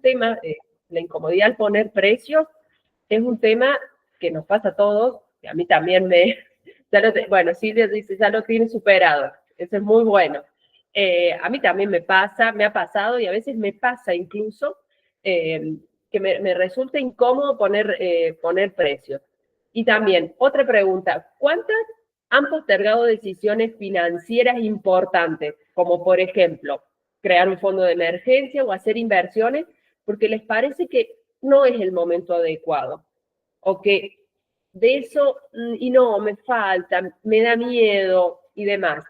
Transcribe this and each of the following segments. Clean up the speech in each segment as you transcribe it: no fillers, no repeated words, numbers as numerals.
tema, la incomodidad al poner precios, es un tema que nos pasa a todos, que a mí también bueno, Silvia dice, ya lo tiene superado, eso es muy bueno. A mí también me ha pasado y a veces me pasa incluso que me resulta incómodo poner precios. Y también, otra pregunta, ¿cuántas han postergado decisiones financieras importantes, como por ejemplo, crear un fondo de emergencia o hacer inversiones, porque les parece que no es el momento adecuado? O que de eso, y no, me falta, me da miedo y demás.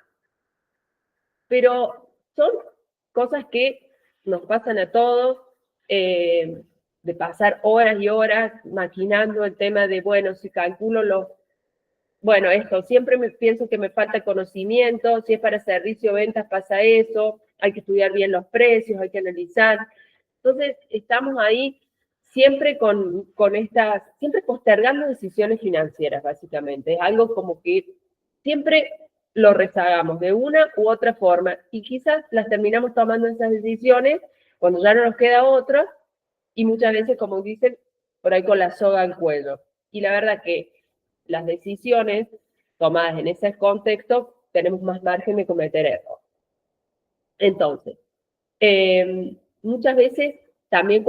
Pero son cosas que nos pasan a todos, de pasar horas y horas maquinando el tema de, bueno, si calculo bueno, esto, siempre pienso que me falta conocimiento, si es para servicio o ventas pasa eso, hay que estudiar bien los precios, hay que analizar. Entonces, estamos ahí siempre siempre postergando decisiones financieras, básicamente. Es algo como que siempre lo rezagamos de una u otra forma y quizás las terminamos tomando esas decisiones cuando ya no nos queda otra y muchas veces, como dicen, por ahí con la soga al cuello. Y la verdad que las decisiones tomadas en ese contexto tenemos más margen de cometer errores. Entonces, muchas veces también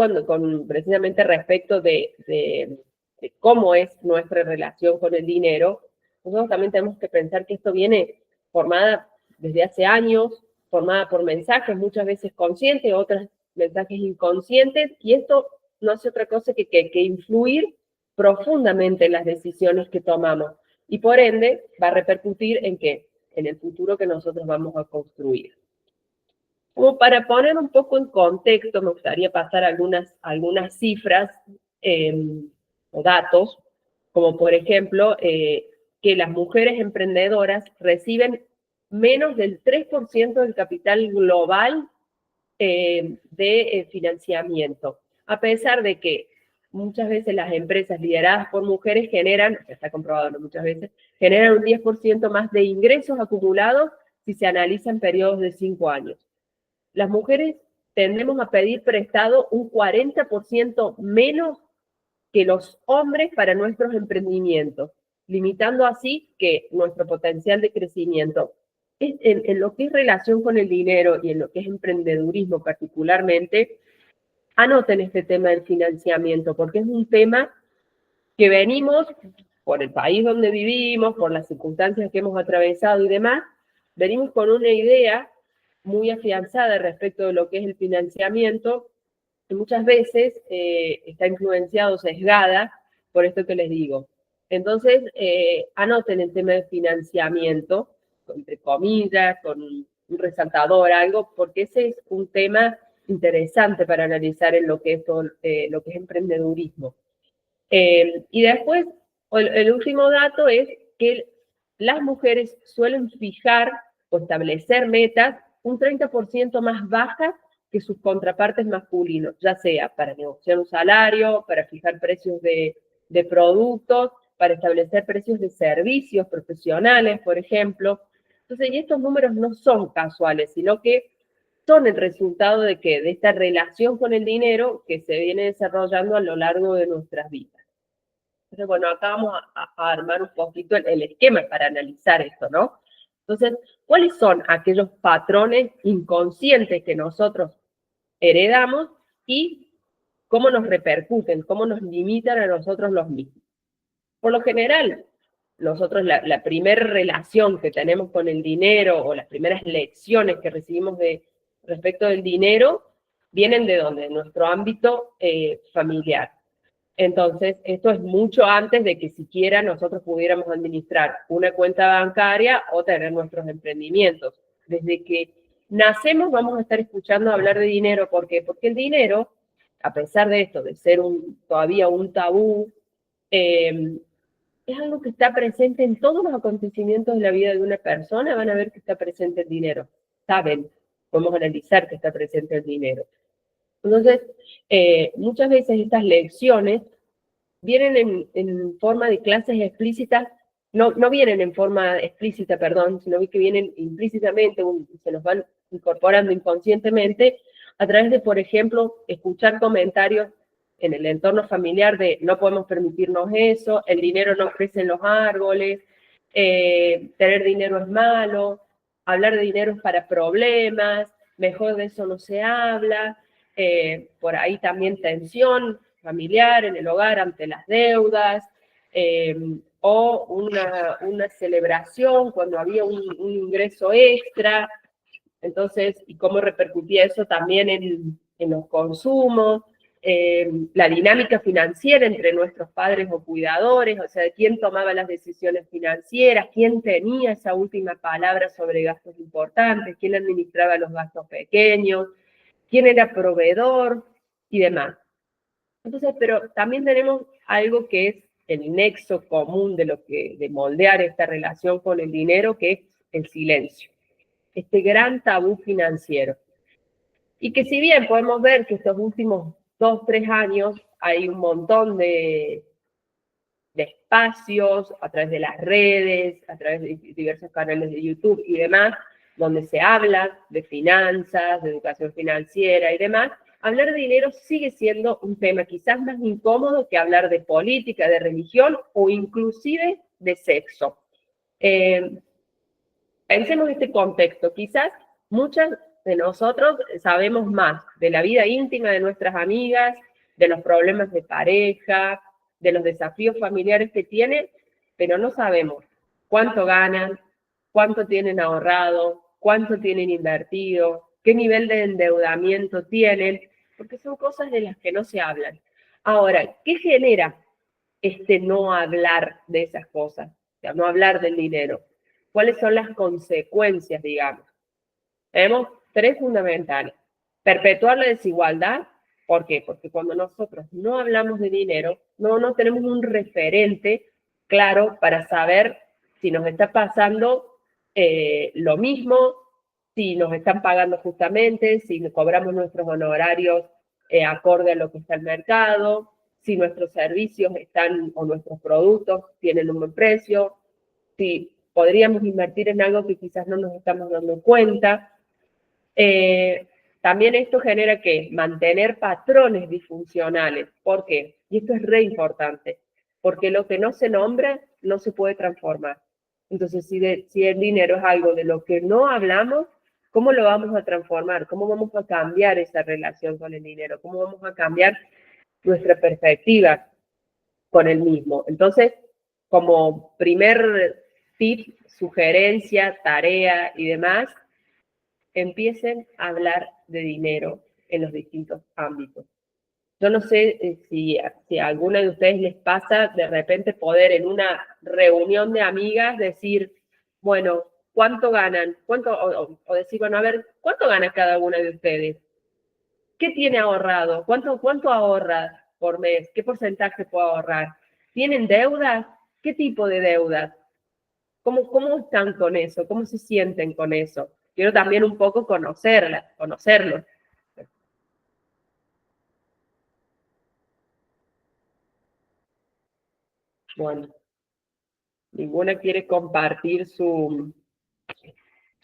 precisamente respecto de cómo es nuestra relación con el dinero, nosotros también tenemos que pensar que esto viene formada desde hace años, formada por mensajes, muchas veces conscientes, otras mensajes inconscientes, y esto no hace otra cosa que influir profundamente en las decisiones que tomamos, y por ende va a repercutir en ¿qué? En el futuro que nosotros vamos a construir. Como para poner un poco en contexto, me gustaría pasar algunas cifras o datos, como por ejemplo que las mujeres emprendedoras reciben menos del 3% del capital global de financiamiento, a pesar de que muchas veces las empresas lideradas por mujeres está comprobado, ¿no? Muchas veces, generan un 10% más de ingresos acumulados si se analizan periodos de 5 años. Las mujeres tendemos a pedir prestado un 40% menos que los hombres para nuestros emprendimientos, limitando así que nuestro potencial de crecimiento. En lo que es relación con el dinero y en lo que es emprendedurismo particularmente, anoten este tema del financiamiento, porque es un tema que venimos, por el país donde vivimos, por las circunstancias que hemos atravesado y demás, venimos con una idea muy afianzada respecto de lo que es el financiamiento, que muchas veces está influenciado, sesgada, por esto que les digo. Entonces, anoten el tema de financiamiento, entre comillas, con un resaltador, algo, porque ese es un tema interesante para analizar en lo que es emprendedurismo. Y después, el último dato es que las mujeres suelen fijar o establecer metas un 30% más bajas que sus contrapartes masculinos, ya sea para negociar un salario, para fijar precios de productos, para establecer precios de servicios profesionales, por ejemplo. Entonces, y estos números no son casuales, sino que son el resultado de esta relación con el dinero que se viene desarrollando a lo largo de nuestras vidas. Entonces, bueno, acá vamos a armar un poquito el esquema para analizar esto, ¿no? Entonces, ¿cuáles son aquellos patrones inconscientes que nosotros heredamos y cómo nos repercuten, cómo nos limitan a nosotros los mismos? Por lo general, nosotros la primera relación que tenemos con el dinero o las primeras lecciones que recibimos respecto del dinero vienen ¿de dónde? De nuestro ámbito familiar. Entonces, esto es mucho antes de que siquiera nosotros pudiéramos administrar una cuenta bancaria o tener nuestros emprendimientos. Desde que nacemos vamos a estar escuchando hablar de dinero. ¿Por qué? Porque el dinero, a pesar de esto, de ser todavía un tabú, es algo que está presente en todos los acontecimientos de la vida de una persona. Van a ver que está presente el dinero. Saben, podemos analizar que está presente el dinero. Entonces, muchas veces estas lecciones vienen en forma de clases explícitas, no vienen en forma explícita, perdón, sino que vienen implícitamente, se nos van incorporando inconscientemente, a través de, por ejemplo, escuchar comentarios en el entorno familiar de no podemos permitirnos eso, el dinero no crece en los árboles, tener dinero es malo, hablar de dinero es para problemas, mejor de eso no se habla, por ahí también tensión familiar en el hogar ante las deudas, o una celebración cuando había un ingreso extra, entonces, y cómo repercutía eso también en los consumos, la dinámica financiera entre nuestros padres o cuidadores, o sea, quién tomaba las decisiones financieras, quién tenía esa última palabra sobre gastos importantes, quién administraba los gastos pequeños, quién era proveedor y demás. Entonces, pero también tenemos algo que es el nexo común de moldear esta relación con el dinero, que es el silencio, este gran tabú financiero. Y que si bien podemos ver que estos últimos 2, 3 años hay un montón de espacios a través de las redes, a través de diversos canales de YouTube y demás, donde se habla de finanzas, de educación financiera y demás, hablar de dinero sigue siendo un tema quizás más incómodo que hablar de política, de religión o inclusive de sexo. Pensemos este contexto, quizás muchas de nosotros sabemos más de la vida íntima de nuestras amigas, de los problemas de pareja, de los desafíos familiares que tienen, pero no sabemos cuánto ganan, cuánto tienen ahorrado, cuánto tienen invertido, qué nivel de endeudamiento tienen, porque son cosas de las que no se hablan. Ahora, ¿qué genera este no hablar de esas cosas? O sea, no hablar del dinero. ¿Cuáles son las consecuencias, digamos? Tenemos 3 fundamentales. Perpetuar la desigualdad. ¿Por qué? Porque cuando nosotros no hablamos de dinero, no tenemos un referente claro para saber si nos está pasando lo mismo, si nos están pagando justamente, si cobramos nuestros honorarios acorde a lo que está el mercado, si nuestros servicios están o nuestros productos tienen un buen precio, si podríamos invertir en algo que quizás no nos estamos dando cuenta. También esto genera que mantener patrones disfuncionales. ¿Por qué? Y esto es re importante, porque lo que no se nombra no se puede transformar. Entonces, si el dinero es algo de lo que no hablamos, ¿cómo lo vamos a transformar? ¿Cómo vamos a cambiar esa relación con el dinero? ¿Cómo vamos a cambiar nuestra perspectiva con el mismo? Entonces, como primer tip, sugerencia, tarea y demás, empiecen a hablar de dinero en los distintos ámbitos. Yo no sé si a alguna de ustedes les pasa de repente poder en una reunión de amigas decir, bueno, ¿cuánto ganan? O decir, bueno, a ver, ¿cuánto gana cada una de ustedes? ¿Qué tiene ahorrado? ¿Cuánto ahorra por mes? ¿Qué porcentaje puede ahorrar? ¿Tienen deudas? ¿Qué tipo de deudas? ¿Cómo están con eso? ¿Cómo se sienten con eso? Quiero también un poco conocerlos. Bueno, ninguna quiere compartir su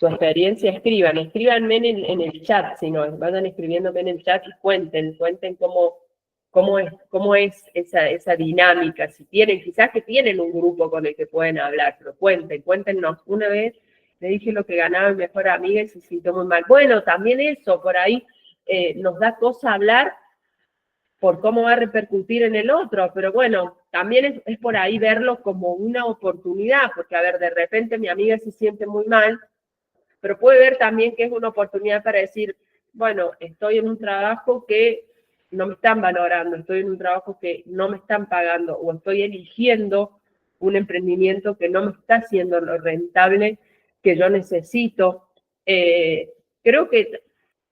experiencia, escríbanme en el chat, si no, vayan escribiéndome en el chat y cuenten cómo es esa dinámica, si tienen, quizás que tienen un grupo con el que pueden hablar, pero cuéntenos. Una vez le dije lo que ganaba mi mejor amiga y se sintió muy mal. Bueno, también eso, por ahí nos da cosa hablar por cómo va a repercutir en el otro, pero bueno, también es por ahí verlo como una oportunidad, porque a ver, de repente mi amiga se siente muy mal, pero puede ver también que es una oportunidad para decir, bueno, estoy en un trabajo que no me están valorando, estoy en un trabajo que no me están pagando, o estoy eligiendo un emprendimiento que no me está haciendo lo rentable que yo necesito. Creo que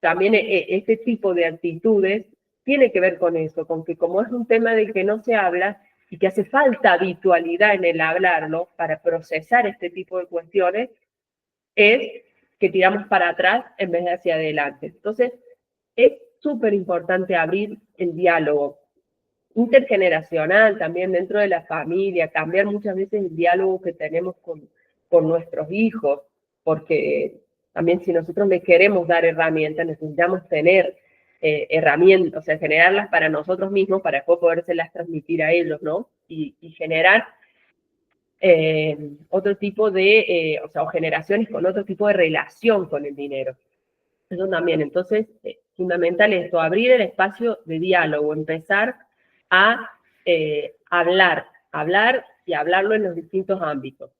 también este tipo de actitudes tiene que ver con eso, con que como es un tema del que no se habla y que hace falta habitualidad en el hablarlo para procesar este tipo de cuestiones, es que tiramos para atrás en vez de hacia adelante. Entonces, es súper importante abrir el diálogo intergeneracional también dentro de la familia, cambiar muchas veces el diálogo que tenemos con nuestros hijos, porque también si nosotros les queremos dar herramientas, necesitamos tener herramientas, o sea, generarlas para nosotros mismos para después podérselas transmitir a ellos, ¿no? Y generar otro tipo de, o sea, o generaciones con otro tipo de relación con el dinero. Eso también. Entonces, fundamental esto, abrir el espacio de diálogo, empezar a hablar y hablarlo en los distintos ámbitos.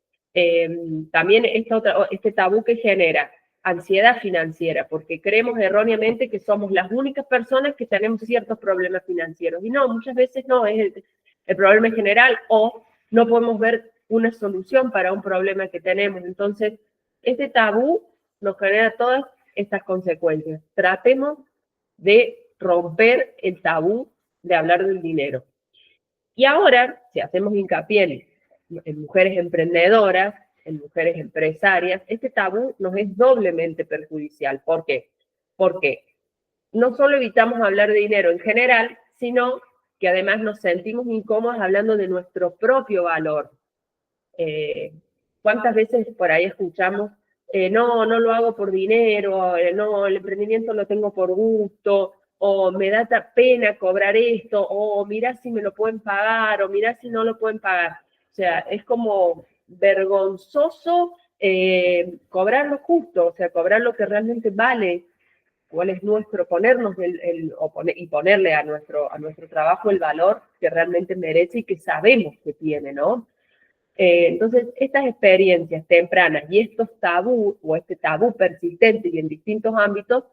También este tabú que genera ansiedad financiera, porque creemos erróneamente que somos las únicas personas que tenemos ciertos problemas financieros. Y no, muchas veces no, es el problema en general, o no podemos ver una solución para un problema que tenemos. Entonces, este tabú nos genera todas estas consecuencias. Tratemos de romper el tabú de hablar del dinero. Y ahora, si hacemos hincapié en mujeres emprendedoras, en mujeres empresarias, este tabú nos es doblemente perjudicial. ¿Por qué? Porque no solo evitamos hablar de dinero en general, sino que además nos sentimos incómodos hablando de nuestro propio valor. ¿Cuántas veces por ahí escuchamos, no lo hago por dinero, no, el emprendimiento lo tengo por gusto, o me da pena cobrar esto, o mirá si me lo pueden pagar, o mirá si no lo pueden pagar? O sea, es como vergonzoso cobrar lo justo, o sea, cobrar lo que realmente vale, cuál es nuestro, ponernos y ponerle a nuestro trabajo el valor que realmente merece y que sabemos que tiene, ¿no? Entonces, estas experiencias tempranas y estos tabú, o este tabú persistente y en distintos ámbitos,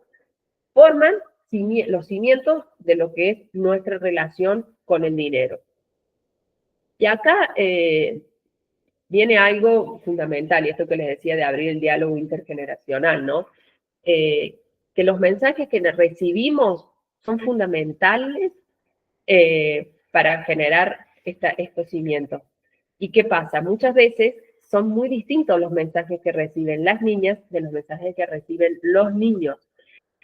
forman los cimientos de lo que es nuestra relación con el dinero. Y acá viene algo fundamental, y esto que les decía de abrir el diálogo intergeneracional, ¿no? Que los mensajes que recibimos son fundamentales para generar estos cimientos. ¿Y qué pasa? Muchas veces son muy distintos los mensajes que reciben las niñas de los mensajes que reciben los niños.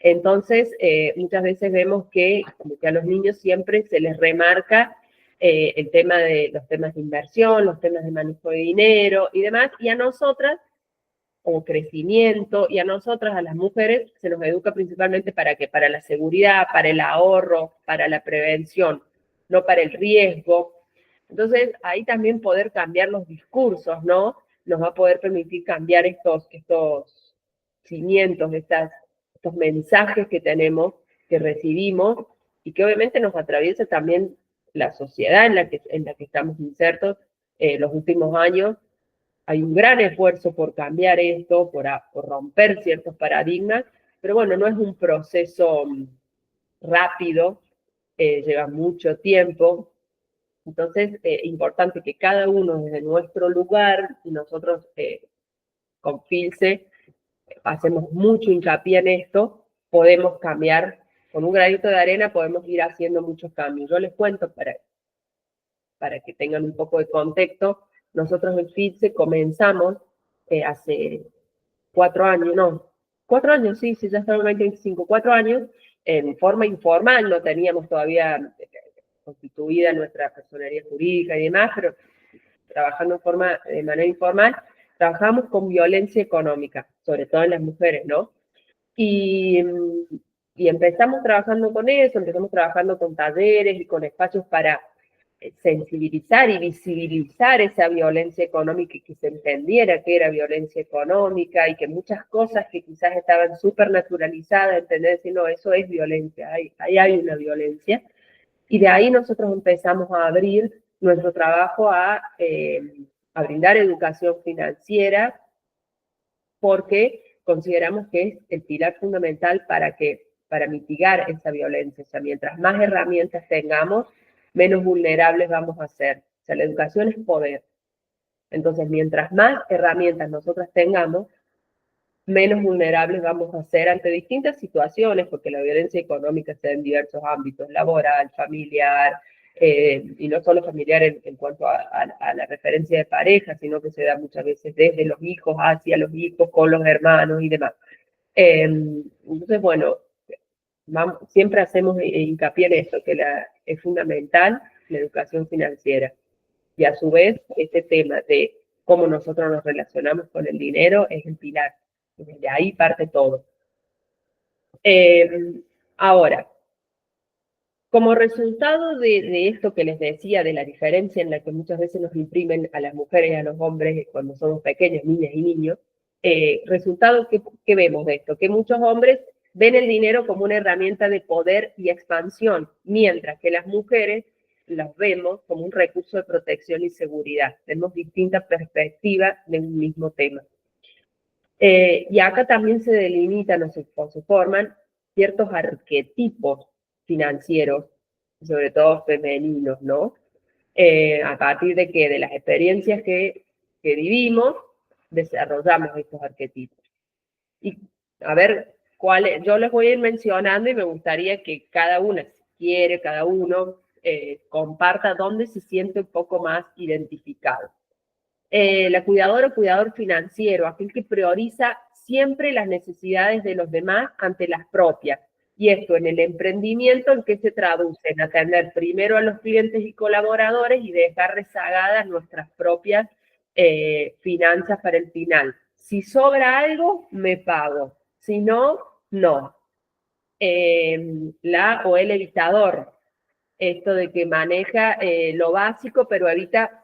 Entonces, muchas veces vemos que, como que a los niños siempre se les remarca el tema de los temas de inversión, los temas de manejo de dinero y demás, y a nosotras, o crecimiento, y a nosotras, a las mujeres, se nos educa principalmente para qué, para la seguridad, para el ahorro, para la prevención, no para el riesgo. Entonces, ahí también poder cambiar los discursos, ¿no? Nos va a poder permitir cambiar estos cimientos, estos mensajes que tenemos, que recibimos, y que obviamente nos atraviesa también la sociedad en la que estamos insertos los últimos años. Hay un gran esfuerzo por cambiar esto, por romper ciertos paradigmas, pero bueno, no es un proceso rápido, lleva mucho tiempo. Entonces, importante que cada uno desde nuestro lugar, y nosotros con Filce hacemos mucho hincapié en esto, podemos cambiar, con un granito de arena podemos ir haciendo muchos cambios. Yo les cuento para que tengan un poco de contexto. Nosotros en Filce comenzamos hace 4 años, no, 4 años, sí, ya estamos en 2025, 4 años, en forma informal, no teníamos todavía constituida nuestra personería jurídica y demás, pero trabajando de manera informal, trabajamos con violencia económica, sobre todo en las mujeres, ¿no? Y empezamos trabajando con eso, empezamos trabajando con talleres y con espacios para sensibilizar y visibilizar esa violencia económica y que se entendiera que era violencia económica y que muchas cosas que quizás estaban súper naturalizadas, entender si no, eso es violencia, ahí hay una violencia. Y de ahí nosotros empezamos a abrir nuestro trabajo a brindar educación financiera, porque consideramos que es el pilar fundamental para mitigar esa violencia. O sea, mientras más herramientas tengamos, menos vulnerables vamos a ser. O sea, la educación es poder. Entonces, mientras más herramientas nosotras tengamos, menos vulnerables vamos a ser ante distintas situaciones, porque la violencia económica se da en diversos ámbitos, laboral, familiar, y no solo familiar en cuanto a la referencia de pareja, sino que se da muchas veces desde los hijos hacia los hijos, con los hermanos y demás. Entonces, bueno, siempre hacemos hincapié en esto, que es fundamental la educación financiera. Y a su vez, este tema de cómo nosotros nos relacionamos con el dinero es el pilar. De ahí parte todo. Ahora, Como resultado de esto que les decía, de la diferencia en la que muchas veces nos imprimen a las mujeres y a los hombres cuando somos pequeños, niñas y niños, resultado que vemos de esto, que muchos hombres ven el dinero como una herramienta de poder y expansión, mientras que las mujeres los vemos como un recurso de protección y seguridad. Tenemos distintas perspectivas de un mismo tema. Y acá también se delimitan o se forman ciertos arquetipos financieros, sobre todo femeninos, ¿no? A partir de que de las experiencias que vivimos, desarrollamos estos arquetipos. Y a ver, yo les voy a ir mencionando y me gustaría que cada una, si quiere, cada uno, comparta dónde se siente un poco más identificado. La cuidadora o cuidador financiero, aquel que prioriza siempre las necesidades de los demás ante las propias. Y esto en el emprendimiento, ¿en qué se traduce? En atender primero a los clientes y colaboradores y dejar rezagadas nuestras propias finanzas para el final. Si sobra algo, me pago. Si no, no. La o el evitador, esto de que maneja lo básico, pero evita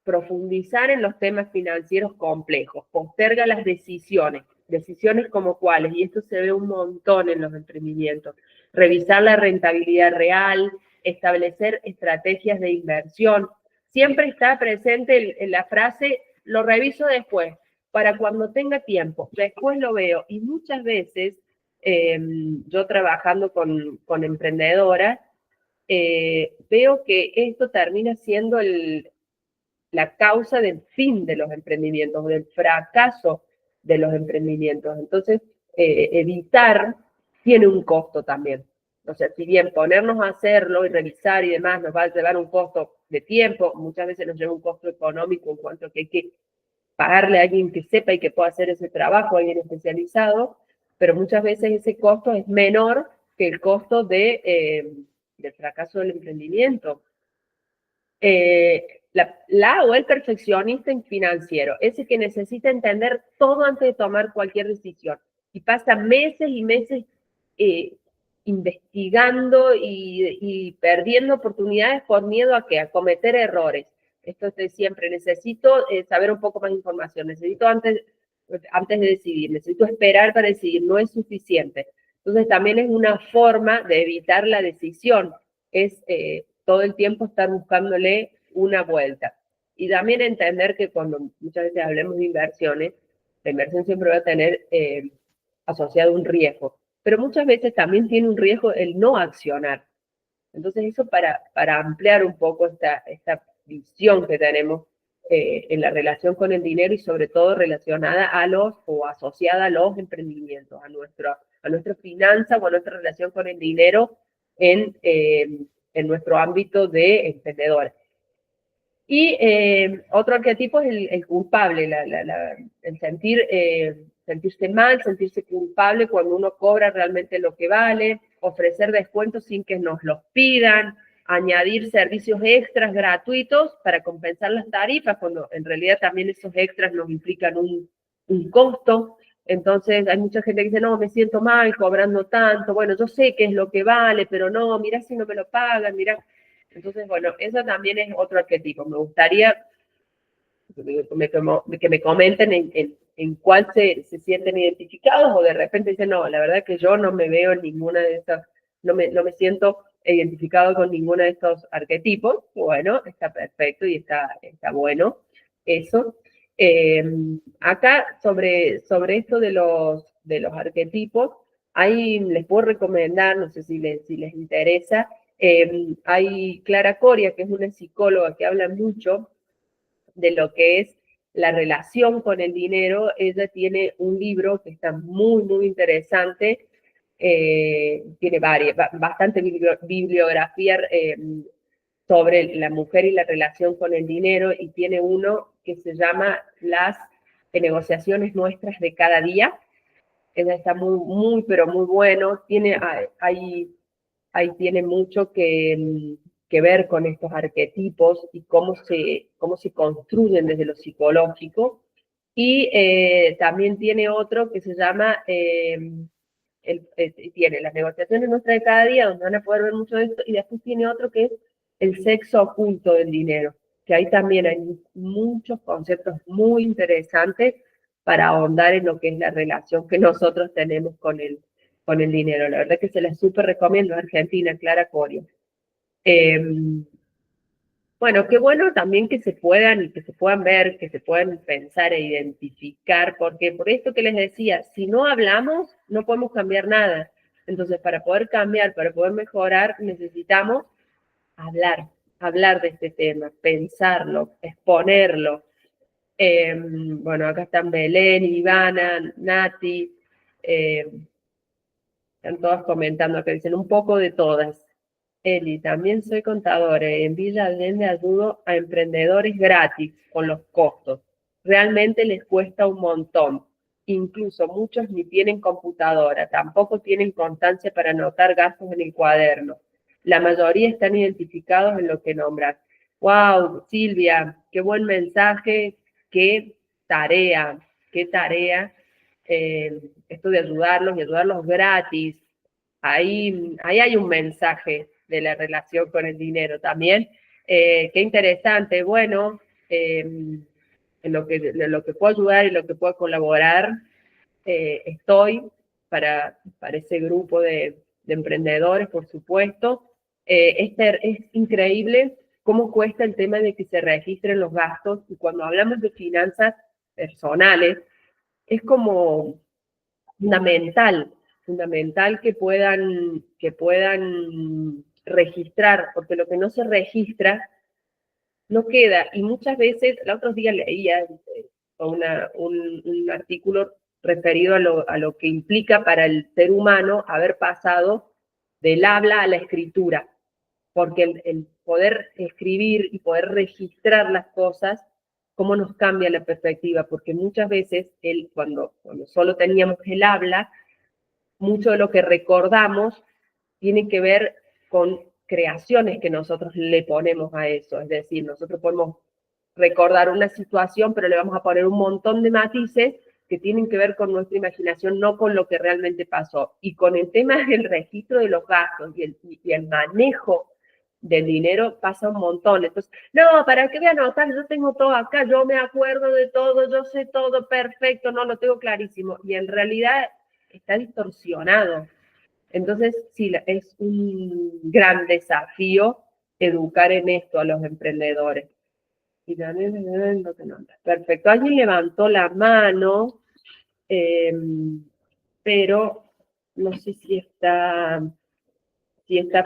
profundizar en los temas financieros complejos, posterga las decisiones como cuáles, y esto se ve un montón en los emprendimientos, revisar la rentabilidad real, establecer estrategias de inversión, siempre está presente en la frase, lo reviso después, para cuando tenga tiempo, después lo veo, y muchas veces yo trabajando con emprendedoras, veo que esto termina siendo la causa del fin de los emprendimientos, del fracaso de los emprendimientos. Entonces, evitar tiene un costo también. O sea, si bien ponernos a hacerlo y revisar y demás nos va a llevar un costo de tiempo, muchas veces nos lleva un costo económico en cuanto a que hay que pagarle a alguien que sepa y que pueda hacer ese trabajo, a alguien especializado, pero muchas veces ese costo es menor que el costo del fracaso del emprendimiento. La o el perfeccionista financiero, ese que necesita entender todo antes de tomar cualquier decisión y pasa meses y meses investigando y perdiendo oportunidades por miedo a cometer errores. Esto es de siempre, necesito saber un poco más de información, necesito antes de decidir, necesito esperar para decidir, no es suficiente. Entonces también es una forma de evitar la decisión, es todo el tiempo estar buscándole una vuelta. Y también entender que cuando muchas veces hablemos de inversiones, la inversión siempre va a tener asociado un riesgo, pero muchas veces también tiene un riesgo el no accionar. Entonces eso para ampliar un poco esta visión que tenemos en la relación con el dinero y sobre todo relacionada a o asociada a los emprendimientos, a nuestra finanza o a nuestra relación con el dinero en nuestro ámbito de emprendedores. Y otro arquetipo es el culpable, el sentirse mal, sentirse culpable cuando uno cobra realmente lo que vale, ofrecer descuentos sin que nos los pidan, añadir servicios extras gratuitos para compensar las tarifas, cuando en realidad también esos extras nos implican un costo. Entonces hay mucha gente que dice, no, me siento mal cobrando tanto, bueno, yo sé qué es lo que vale, pero no, mira si no me lo pagan, mira. Entonces, bueno, eso también es otro arquetipo. Me gustaría que me comenten en cuál se sienten identificados o de repente dicen, no, la verdad que yo no me veo en ninguna de estas, no me siento identificado con ninguno de estos arquetipos. Bueno, está perfecto y está bueno eso. Acá sobre esto de los arquetipos, ahí les puedo recomendar, no sé si les interesa, hay Clara Coria, que es una psicóloga que habla mucho de lo que es la relación con el dinero. Ella tiene un libro que está muy, muy interesante, tiene bastante bibliografía sobre la mujer y la relación con el dinero, y tiene uno que se llama Las negociaciones nuestras de cada día. Ella está muy, muy, pero muy bueno. Ahí tiene mucho que ver con estos arquetipos y cómo se construyen desde lo psicológico. Y también tiene otro que se llama tiene las negociaciones nuestras de cada día, donde van a poder ver mucho de esto, y después tiene otro que es el sexo oculto del dinero, que ahí también hay muchos conceptos muy interesantes para ahondar en lo que es la relación que nosotros tenemos con el dinero. La verdad que se les súper recomiendo, Argentina, Clara Corio. Bueno, qué bueno también que se puedan ver, que se puedan pensar e identificar, porque por esto que les decía, si no hablamos, no podemos cambiar nada. Entonces, para poder cambiar, para poder mejorar, necesitamos hablar de este tema, pensarlo, exponerlo. Bueno, acá están Belén, Ivana, Nati, están todas comentando que dicen un poco de todas. Eli, también soy contadora y en Villa Allende ayudo a emprendedores gratis con los costos. Realmente les cuesta un montón. Incluso muchos ni tienen computadora, tampoco tienen constancia para anotar gastos en el cuaderno. La mayoría están identificados en lo que nombran. ¡Wow, Silvia! ¡Qué buen mensaje! ¡Qué tarea! ¡Qué tarea! Esto de ayudarlos y ayudarlos gratis. Ahí hay un mensaje de la relación con el dinero también. Qué interesante. Bueno, en lo que puedo ayudar y lo que puedo colaborar, estoy para ese grupo de emprendedores, por supuesto. Es increíble cómo cuesta el tema de que se registren los gastos, y cuando hablamos de finanzas personales, es como fundamental que puedan registrar, porque lo que no se registra no queda. Y muchas veces, el otro día leía un artículo referido a lo que implica para el ser humano haber pasado del habla a la escritura, porque el poder escribir y poder registrar las cosas, cómo nos cambia la perspectiva, porque muchas veces cuando solo teníamos el habla, mucho de lo que recordamos tiene que ver con creaciones que nosotros le ponemos a eso. Es decir, nosotros podemos recordar una situación, pero le vamos a poner un montón de matices que tienen que ver con nuestra imaginación, no con lo que realmente pasó. Y con el tema del registro de los gastos y el manejo del dinero pasa un montón. Entonces, no, ¿para qué voy a anotar? Yo tengo todo acá, yo me acuerdo de todo, yo sé todo perfecto, no lo tengo clarísimo. Y en realidad está distorsionado. Entonces, sí, es un gran desafío educar en esto a los emprendedores. Y también no te nombras. Perfecto. Alguien levantó la mano, pero no sé si está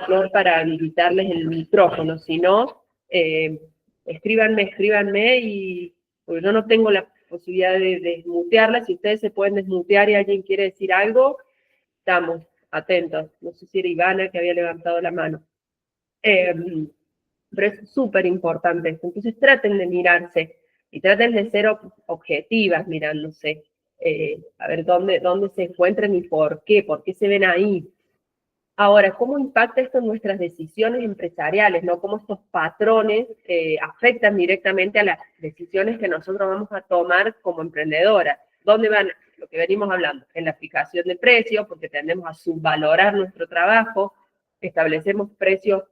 Flor para habilitarles el micrófono. Si no, escríbanme y porque yo no tengo la posibilidad de desmutearla. Si ustedes se pueden desmutear y alguien quiere decir algo, estamos atentos. No sé si era Ivana que había levantado la mano. Pero es súper importante esto. Entonces traten de mirarse y traten de ser objetivas mirándose. A ver dónde se encuentran y por qué se ven ahí. Ahora, ¿cómo impacta esto en nuestras decisiones empresariales? ¿No? ¿Cómo estos patrones afectan directamente a las decisiones que nosotros vamos a tomar como emprendedoras? ¿Dónde van? Lo que venimos hablando, en la fijación de precios, porque tendemos a subvalorar nuestro trabajo, establecemos precios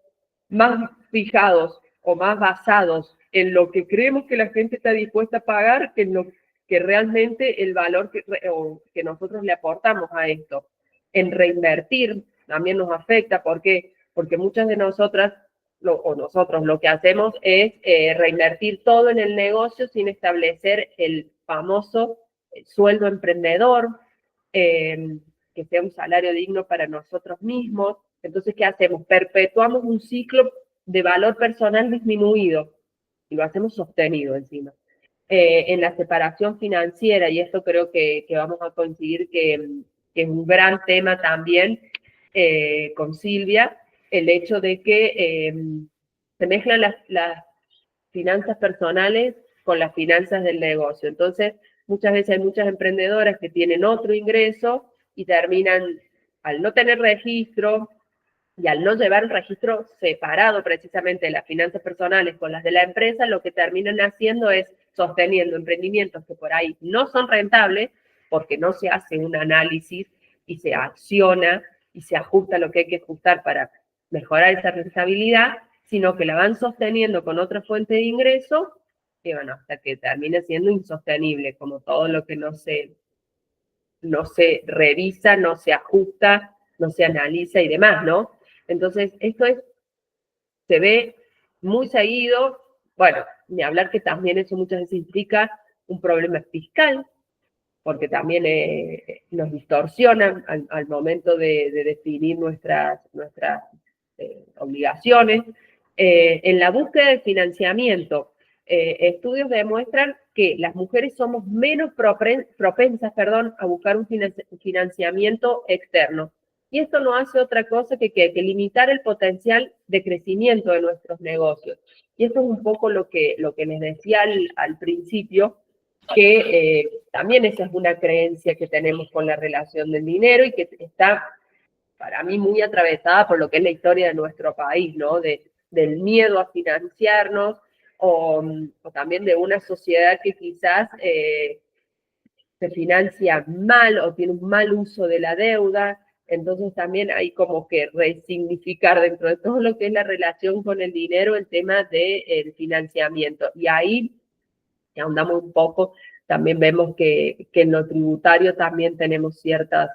más fijados o más basados en lo que creemos que la gente está dispuesta a pagar que en lo que realmente el valor que nosotros le aportamos a esto. En reinvertir también nos afecta, porque muchas de nosotras nosotros lo que hacemos es reinvertir todo en el negocio sin establecer el famoso sueldo emprendedor, que sea un salario digno para nosotros mismos. Entonces, ¿qué hacemos? Perpetuamos un ciclo de valor personal disminuido y lo hacemos sostenido encima. En la separación financiera, y esto creo que vamos a coincidir que es un gran tema también con Silvia, el hecho de que se mezclan las finanzas personales con las finanzas del negocio. Entonces, muchas veces hay muchas emprendedoras que tienen otro ingreso y terminan, al no tener registro y al no llevar un registro separado precisamente de las finanzas personales con las de la empresa, lo que terminan haciendo es sosteniendo emprendimientos que por ahí no son rentables porque no se hace un análisis y se acciona y se ajusta lo que hay que ajustar para mejorar esa rentabilidad, sino que la van sosteniendo con otra fuente de ingreso, y bueno, hasta que termine siendo insostenible, como todo lo que no se revisa, no se ajusta, no se analiza y demás, ¿no? Entonces, se ve muy seguido, bueno, ni hablar que también eso muchas veces implica un problema fiscal, porque también nos distorsionan al momento de definir nuestras obligaciones. En la búsqueda de financiamiento, estudios demuestran que las mujeres somos menos propensas a buscar un financiamiento externo. Y esto no hace otra cosa que limitar el potencial de crecimiento de nuestros negocios. Y esto es un poco lo que les decía al principio, que también esa es una creencia que tenemos con la relación del dinero y que está para mí muy atravesada por lo que es la historia de nuestro país, ¿no? Del miedo a financiarnos o también de una sociedad que quizás se financia mal o tiene un mal uso de la deuda. Entonces también hay como que resignificar dentro de todo lo que es la relación con el dinero el tema del financiamiento. Y ahí, si ahondamos un poco, también vemos que en lo tributario también tenemos ciertas,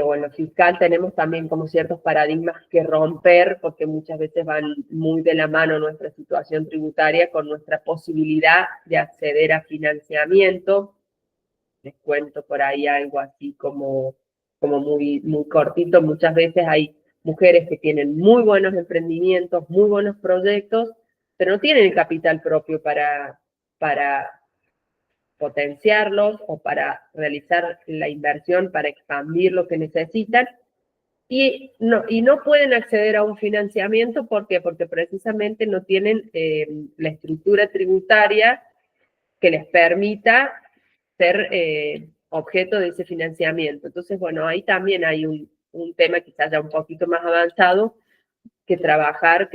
o en lo fiscal tenemos también como ciertos paradigmas que romper, porque muchas veces van muy de la mano nuestra situación tributaria con nuestra posibilidad de acceder a financiamiento. Les cuento por ahí algo así como muy, muy cortito. Muchas veces hay mujeres que tienen muy buenos emprendimientos, muy buenos proyectos, pero no tienen el capital propio para potenciarlos o para realizar la inversión, para expandir lo que necesitan. Y no pueden acceder a un financiamiento, ¿por qué? Porque precisamente no tienen la estructura tributaria que les permita ser objeto de ese financiamiento. Entonces, bueno, ahí también hay un tema quizás ya un poquito más avanzado que trabajar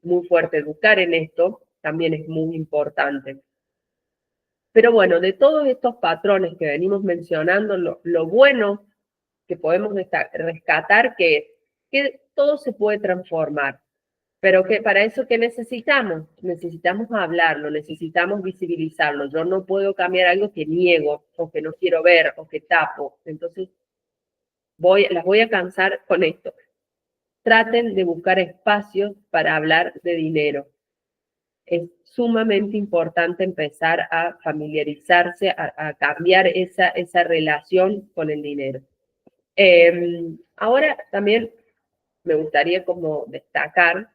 muy fuerte, educar en esto también es muy importante. Pero bueno, de todos estos patrones que venimos mencionando, lo bueno que podemos rescatar que todo se puede transformar, pero que para eso, ¿qué necesitamos? Necesitamos hablarlo, necesitamos visibilizarlo. Yo no puedo cambiar algo que niego, o que no quiero ver, o que tapo. Entonces, las voy a cansar con esto. Traten de buscar espacios para hablar de dinero. Es sumamente importante empezar a familiarizarse, a cambiar esa relación con el dinero. Ahora también me gustaría como destacar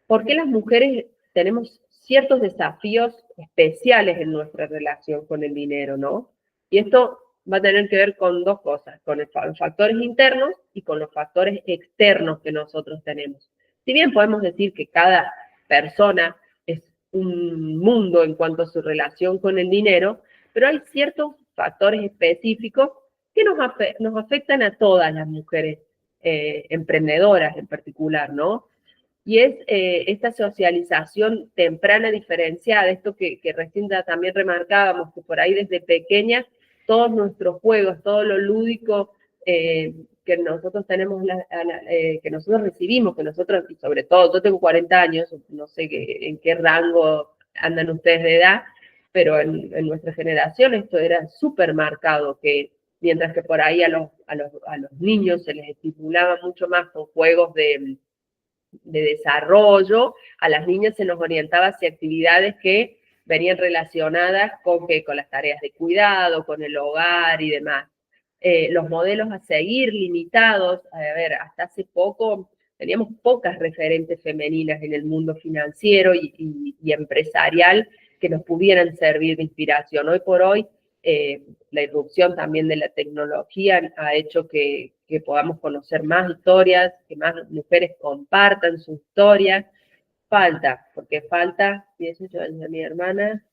por qué las mujeres tenemos ciertos desafíos especiales en nuestra relación con el dinero, ¿no? Y esto va a tener que ver con dos cosas, con los factores internos y con los factores externos que nosotros tenemos. Si bien podemos decir que cada persona es un mundo en cuanto a su relación con el dinero, pero hay ciertos factores específicos que nos afectan a todas las mujeres emprendedoras en particular, ¿no? Y es esta socialización temprana diferenciada, esto que recién también remarcábamos, que por ahí desde pequeñas todos nuestros juegos, todo lo lúdico que nosotros tenemos, que nosotros recibimos, que nosotros, y sobre todo, yo tengo 40 años, no sé en qué rango andan ustedes de edad, pero en nuestra generación esto era súper marcado, que mientras que por ahí a los niños se les estimulaba mucho más con juegos de desarrollo, a las niñas se nos orientaba hacia actividades que venían relacionadas con las tareas de cuidado, con el hogar y demás. Los modelos a seguir limitados, a ver, hasta hace poco teníamos pocas referentes femeninas en el mundo financiero y empresarial que nos pudieran servir de inspiración. Hoy por hoy, la irrupción también de la tecnología ha hecho que podamos conocer más historias, que más mujeres compartan su historia. Porque falta, y eso yo decía a mi hermana,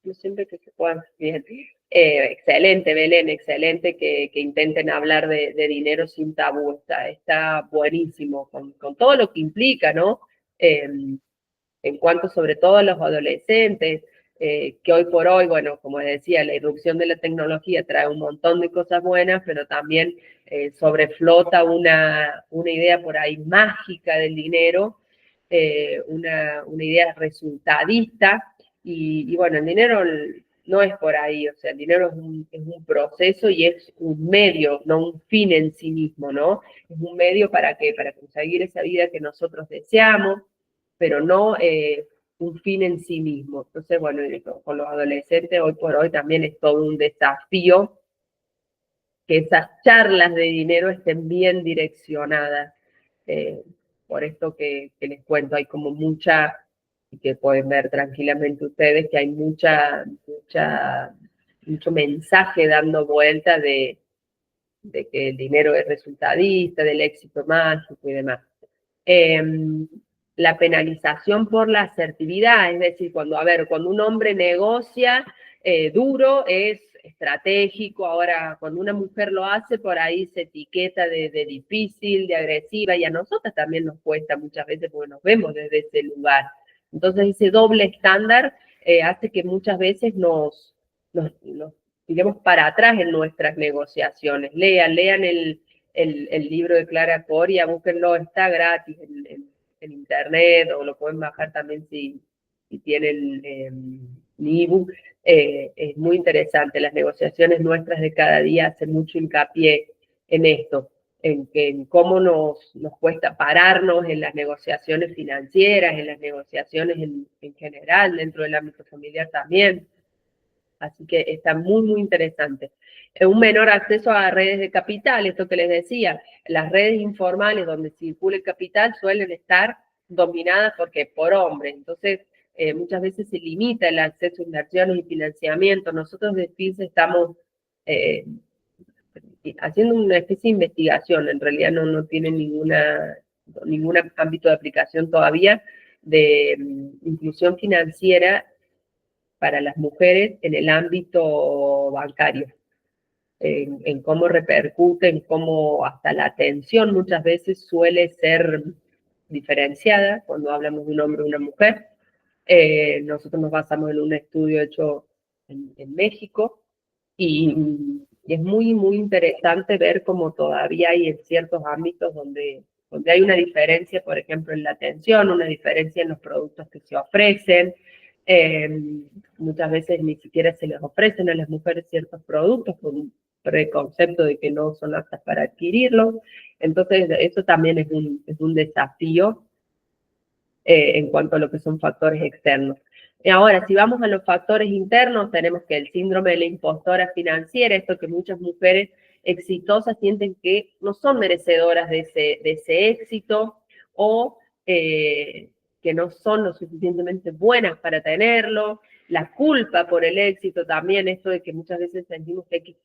yo siempre que se pueda, bien. Excelente, Belén, excelente que intenten hablar de dinero sin tabú, está buenísimo, con todo lo que implica, ¿no? En cuanto sobre todo a los adolescentes, que hoy por hoy, bueno, como decía, la irrupción de la tecnología trae un montón de cosas buenas, pero también sobreflota una idea por ahí mágica del dinero, una idea resultadista, y bueno, el dinero no es por ahí, o sea, el dinero es un proceso y es un medio, no un fin en sí mismo, ¿no? Es un medio para qué, para conseguir esa vida que nosotros deseamos, pero no un fin en sí mismo. Entonces, bueno, con los adolescentes hoy por hoy también es todo un desafío que esas charlas de dinero estén bien direccionadas. Eh, por esto que les cuento, hay como mucha, y que pueden ver tranquilamente ustedes, que hay mucho mensaje dando vuelta de que el dinero es resultadista, del éxito mágico y demás. Eh, la penalización por la asertividad, es decir, cuando un hombre negocia duro es estratégico, ahora cuando una mujer lo hace por ahí se etiqueta de difícil, de agresiva, y a nosotras también nos cuesta muchas veces porque nos vemos desde ese lugar. Entonces ese doble estándar hace que muchas veces nos tiremos para atrás en nuestras negociaciones. Lean el libro de Clara Coria, búsquenlo, está gratis en internet, o lo pueden bajar también si tienen ebook. Es muy interesante. Las negociaciones nuestras de cada día hacen mucho hincapié en esto, en cómo nos cuesta pararnos en las negociaciones financieras, en las negociaciones en general, dentro del ámbito familiar también. Así que está muy, muy interesante. Un menor acceso a redes de capital, esto que les decía, las redes informales donde circula el capital suelen estar dominadas por hombres. Entonces, muchas veces se limita el acceso a inversiones y financiamiento. Nosotros de FIS estamos haciendo una especie de investigación, en realidad no tiene ningún ámbito de aplicación todavía, de inclusión financiera para las mujeres en el ámbito bancario, en cómo repercute, en cómo hasta la atención muchas veces suele ser diferenciada cuando hablamos de un hombre o una mujer. Nosotros nos basamos en un estudio hecho en México, y es muy, muy interesante ver cómo todavía hay en ciertos ámbitos donde hay una diferencia, por ejemplo, en la atención, una diferencia en los productos que se ofrecen. Eh, Muchas veces ni siquiera se les ofrecen a las mujeres ciertos productos con un preconcepto de que no son aptas para adquirirlos. Entonces, eso también es un desafío en cuanto a lo que son factores externos. Y ahora, si vamos a los factores internos, tenemos que el síndrome de la impostora financiera, esto que muchas mujeres exitosas sienten que no son merecedoras de ese éxito, o que no son lo suficientemente buenas para tenerlo. La culpa por el éxito también, esto de que muchas veces sentimos que hay que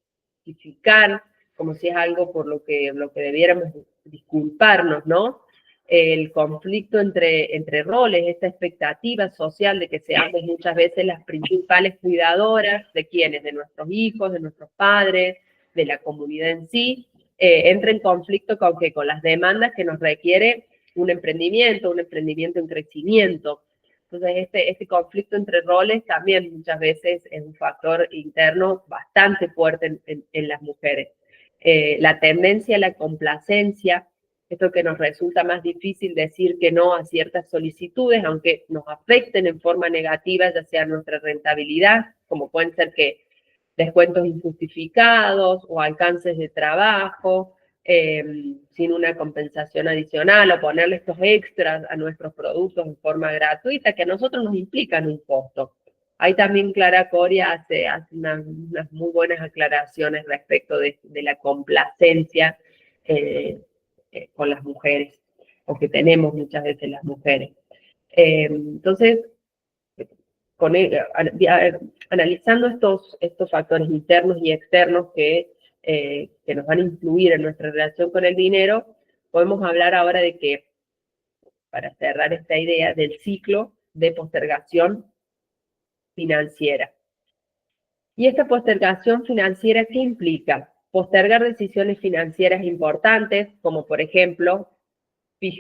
justificar como si es algo por lo que debiéramos disculparnos, ¿no? El conflicto entre roles, esta expectativa social de que seamos muchas veces las principales cuidadoras de quienes, de nuestros hijos, de nuestros padres, de la comunidad en sí, entra en conflicto con las demandas que nos requiere un emprendimiento en crecimiento. Entonces, este conflicto entre roles también muchas veces es un factor interno bastante fuerte en las mujeres. La tendencia a la complacencia, esto que nos resulta más difícil decir que no a ciertas solicitudes, aunque nos afecten en forma negativa, ya sea nuestra rentabilidad, como pueden ser que descuentos injustificados o alcances de trabajo, sin una compensación adicional, o ponerle estos extras a nuestros productos en forma gratuita, que a nosotros nos implican un costo. Ahí también Clara Coria hace unas muy buenas aclaraciones respecto de la complacencia con las mujeres, o que tenemos muchas veces las mujeres. Entonces, analizando estos factores internos y externos que nos van a influir en nuestra relación con el dinero, podemos hablar ahora de que, para cerrar esta idea, del ciclo de postergación financiera. ¿Y esta postergación financiera qué implica? Postergar decisiones financieras importantes, como por ejemplo,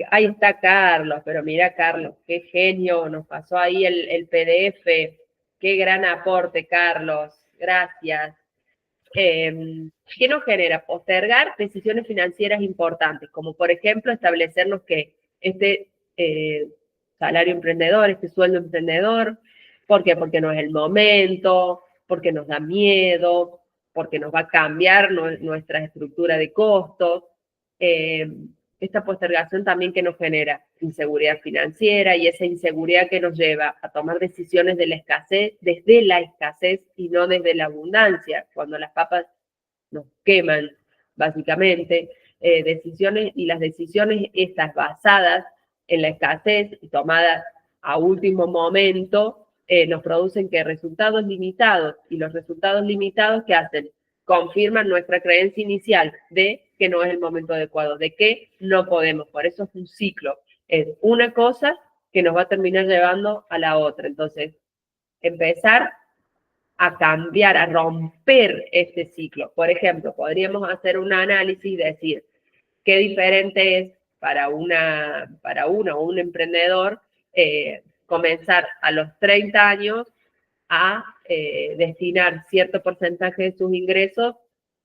ahí está Carlos, pero mira Carlos, qué genio, nos pasó ahí el PDF Qué gran aporte, Carlos. Gracias. ¿Qué nos genera? Postergar decisiones financieras importantes, como por ejemplo establecernos que este salario emprendedor, este sueldo emprendedor, ¿por qué? Porque no es el momento, porque nos da miedo, porque nos va a cambiar nuestra estructura de costos. Esta postergación también que nos genera inseguridad financiera y esa inseguridad que nos lleva a tomar decisiones de la escasez, desde la escasez y no desde la abundancia, cuando las papas nos queman, básicamente, decisiones y las decisiones estas basadas en la escasez y tomadas a último momento nos producen que resultados limitados y los resultados limitados ¿qué hacen? Confirman nuestra creencia inicial de que no es el momento adecuado, de que no podemos. Por eso es un ciclo. Es una cosa que nos va a terminar llevando a la otra. Entonces, empezar a cambiar, a romper este ciclo. Por ejemplo, podríamos hacer un análisis y decir qué diferente es para uno o un emprendedor comenzar a los 30 años a destinar cierto porcentaje de sus ingresos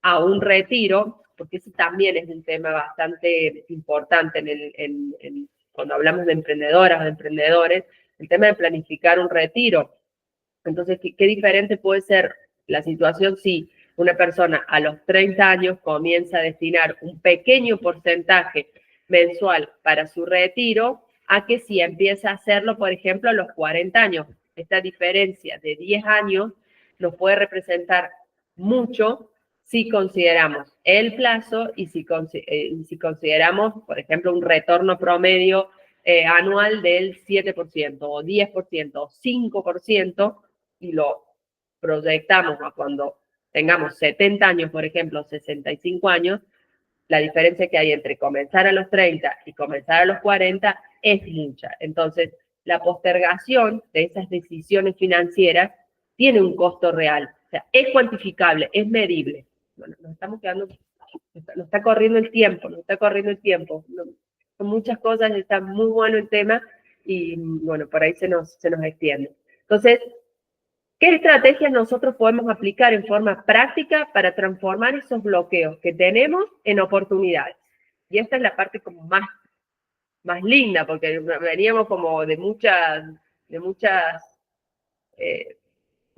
a un retiro, porque ese también es un tema bastante importante cuando hablamos de emprendedoras o de emprendedores, el tema de planificar un retiro. Entonces, ¿qué diferente puede ser la situación si una persona a los 30 años comienza a destinar un pequeño porcentaje mensual para su retiro a que si empieza a hacerlo, por ejemplo, a los 40 años? Esta diferencia de 10 años nos puede representar mucho si consideramos el plazo y si consideramos, por ejemplo, un retorno promedio anual del 7% o 10% o 5%, y lo proyectamos a cuando tengamos 70 años, por ejemplo, 65 años, la diferencia que hay entre comenzar a los 30 y comenzar a los 40 es mucha. Entonces, la postergación de esas decisiones financieras tiene un costo real. O sea, es cuantificable, es medible. Bueno, nos estamos quedando, nos está corriendo el tiempo, nos está corriendo el tiempo. Son muchas cosas, está muy bueno el tema y bueno, por ahí se nos extiende. Entonces, ¿qué estrategias nosotros podemos aplicar en forma práctica para transformar esos bloqueos que tenemos en oportunidades? Y esta es la parte como más linda, porque veníamos como de muchas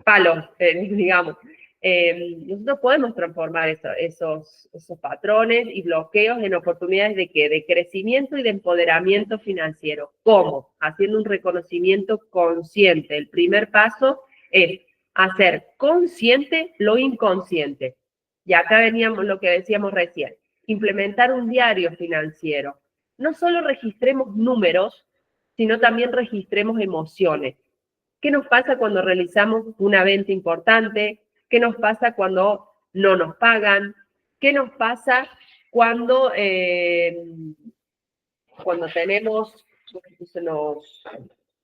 palos, digamos. Nosotros podemos transformar esos patrones y bloqueos en oportunidades de ¿qué? De crecimiento y de empoderamiento financiero. ¿Cómo? Haciendo un reconocimiento consciente. El primer paso es hacer consciente lo inconsciente. Y acá veníamos lo que decíamos recién, implementar un diario financiero. No solo registremos números, sino también registremos emociones. ¿Qué nos pasa cuando realizamos una venta importante? ¿Qué nos pasa cuando no nos pagan? ¿Qué nos pasa cuando nos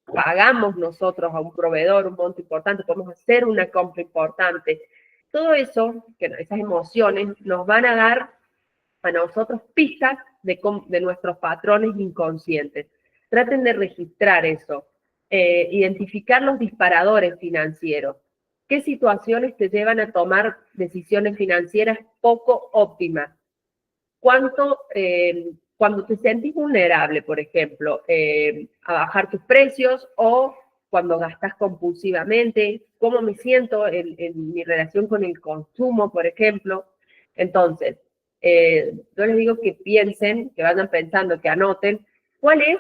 pagamos nosotros a un proveedor un monto importante, podemos hacer una compra importante? Todo eso, esas emociones, nos van a dar a nosotros pistas de nuestros patrones inconscientes. Traten de registrar eso. Identificar los disparadores financieros. ¿Qué situaciones te llevan a tomar decisiones financieras poco óptimas? Cuando te sentís vulnerable, por ejemplo, a bajar tus precios o cuando gastas compulsivamente, cómo me siento en mi relación con el consumo, por ejemplo. Entonces, yo les digo que piensen, que vayan pensando, que anoten, ¿cuál es?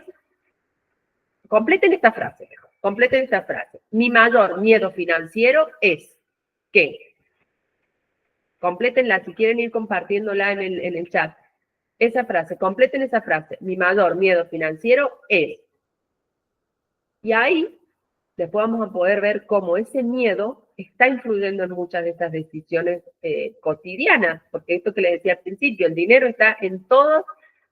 Completen esta frase. Mi mayor miedo financiero es que. Complétenla si quieren ir compartiéndola en el chat. Esa frase, completen esa frase. Mi mayor miedo financiero es. Y ahí después vamos a poder ver cómo ese miedo está influyendo en muchas de estas decisiones cotidianas, porque esto que les decía al principio, el dinero está en todas